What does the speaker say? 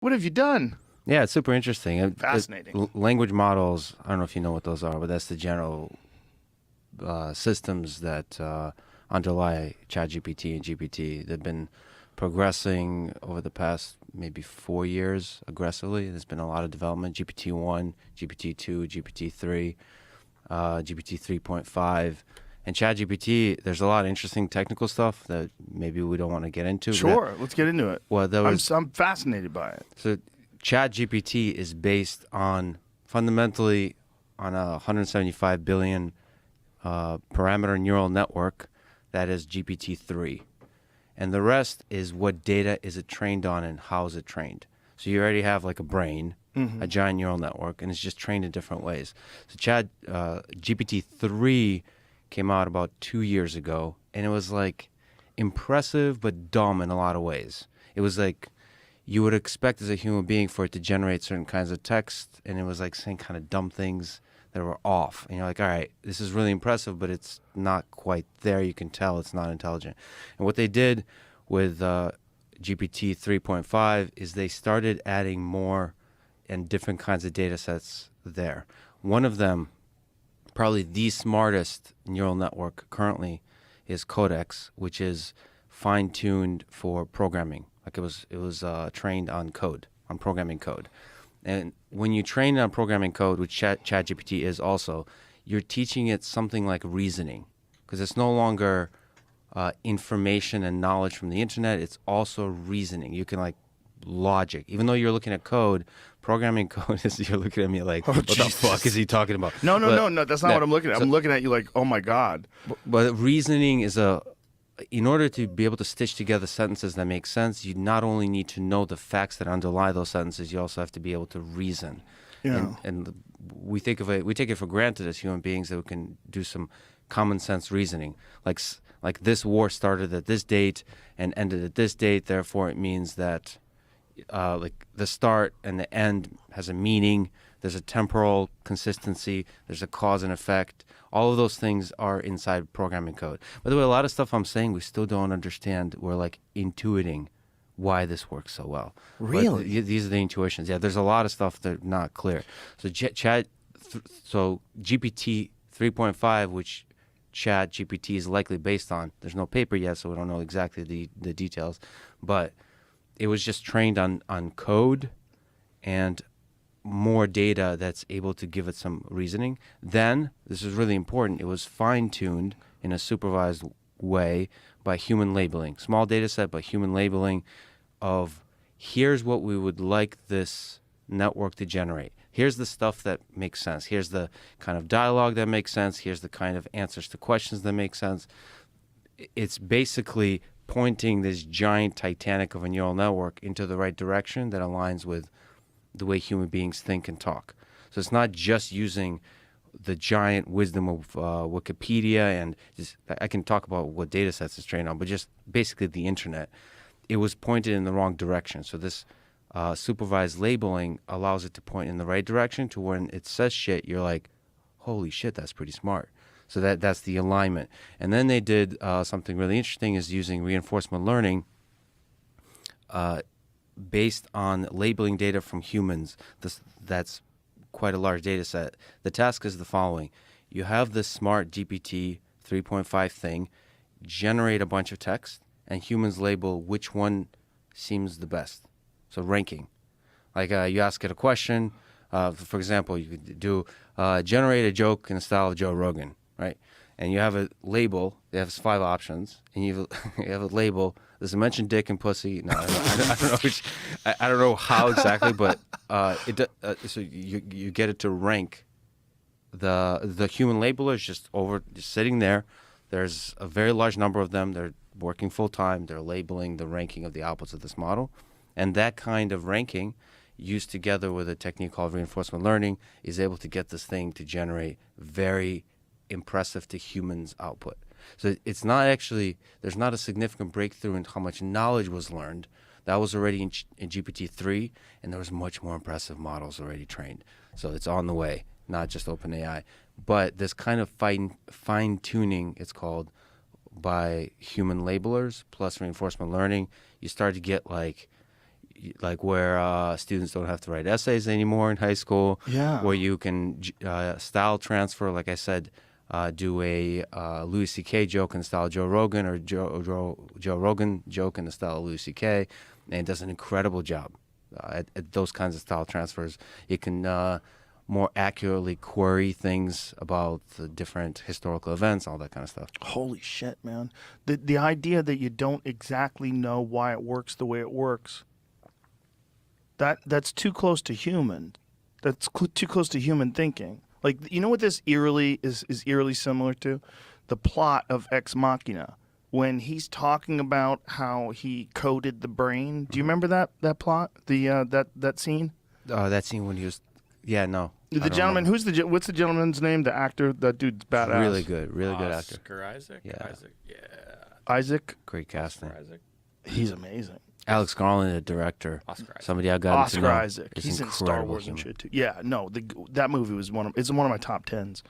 What have you done? Yeah, it's super interesting. Fascinating. Language models, I don't know if you know what those are, but that's the general systems that underlie ChatGPT and GPT. They've been progressing over the past maybe 4 years aggressively. There's been a lot of development. GPT-1, GPT-2, GPT-3, GPT 3.5. And ChatGPT, there's a lot of interesting technical stuff that maybe we don't want to get into. Sure, let's get into it. Well, I'm fascinated by it. So ChatGPT is based on fundamentally on a 175 billion parameter neural network that is GPT-3. And the rest is what data is it trained on and how is it trained. So you already have like a brain, a giant neural network, and it's just trained in different ways. So GPT-3 came out about 2 years ago, and it was like impressive but dumb in a lot of ways. It was like you would expect as a human being for it to generate certain kinds of text, and it was like saying kind of dumb things that were off. And you're like, all right, this is really impressive, but it's not quite there. You can tell it's not intelligent. And what they did with GPT 3.5 is they started adding more and different kinds of data sets there. One of them, probably the smartest neural network currently, is Codex, which is fine-tuned for programming. Like it was trained on code, on programming code. And when you train on programming code, which ChatGPT is also, you're teaching it something like reasoning, because it's no longer information and knowledge from the internet. It's also reasoning. You can like logic. Even though you're looking at code, programming code is you're looking at me like, what the fuck is he talking about? No. That's not what I'm looking at. I'm looking at you like, oh my God. But reasoning is in order to be able to stitch together sentences that make sense, you not only need to know the facts that underlie those sentences, you also have to be able to reason. Yeah. And we take it for granted as human beings that we can do some common sense reasoning. Like this war started at this date and ended at this date, therefore it means that like the start and the end has a meaning. There's a temporal consistency. There's a cause and effect. All of those things are inside programming code. By the way, a lot of stuff I'm saying we still don't understand. We're like intuiting why this works so well. Really? But these are the intuitions. Yeah, there's a lot of stuff that's not clear. So so GPT 3.5, which ChatGPT is likely based on, there's no paper yet, so we don't know exactly the details, but it was just trained on code and more data that's able to give it some reasoning. Then, this is really important, it was fine-tuned in a supervised way by human labeling. Small data set, but human labeling of here's what we would like this network to generate. Here's the stuff that makes sense. Here's the kind of dialogue that makes sense. Here's the kind of answers to questions that make sense. It's basically pointing this giant Titanic of a neural network into the right direction that aligns with the way human beings think and talk. So it's not just using the giant wisdom of Wikipedia and just, I can talk about what data sets it's trained on, but just basically the internet. It was pointed in the wrong direction. So this supervised labeling allows it to point in the right direction to when it says shit, you're like, holy shit, that's pretty smart. So that's the alignment. And then they did something really interesting is using reinforcement learning based on labeling data from humans. That's quite a large data set. The task is the following. You have this smart GPT 3.5 thing, generate a bunch of text, and humans label which one seems the best. So ranking. Like you ask it a question. For example, you could do generate a joke in the style of Joe Rogan, right? And you have a label. It has 5 options, and you have a label. Does it mention dick and pussy? No, I don't know which. I don't know how exactly, but so you get it to rank. The human labeler is just sitting there. There's a very large number of them. They're working full time. They're labeling the ranking of the outputs of this model, and that kind of ranking, used together with a technique called reinforcement learning, is able to get this thing to generate very impressive to humans output. So it's not actually, there's not a significant breakthrough in how much knowledge was learned. That was already in GPT-3, and there was much more impressive models already trained. So it's on the way, not just OpenAI. But this kind of fine-tuning, it's called, by human labelers plus reinforcement learning, you start to get like, like where students don't have to write essays anymore in high school. Yeah. Where you can style transfer, like I said, do a Louis C.K. joke in the style of Joe Rogan, or Joe Rogan joke in the style of Louis C.K. And it does an incredible job at those kinds of style transfers. It can more accurately query things about the different historical events, all that kind of stuff. Holy shit, man. The idea that you don't exactly know why it works the way it works, that's too close to human. That's too close to human thinking. Like, you know what this is eerily similar to? The plot of Ex Machina. When he's talking about how he coded the brain. Do you remember that plot? That scene? That scene when he was, yeah, no. The gentleman, what's the gentleman's name? The actor? That dude's badass. Really good actor. Oscar Isaac? Yeah. Isaac, yeah. Isaac? Great casting. Oscar Isaac. He's amazing. Alex Garland, the director. Oscar Isaac. Somebody I've gotten to Oscar know. Isaac. It's He's in Star incredible Wars and humor. shit too. Yeah, no, that movie was one of my top 10s.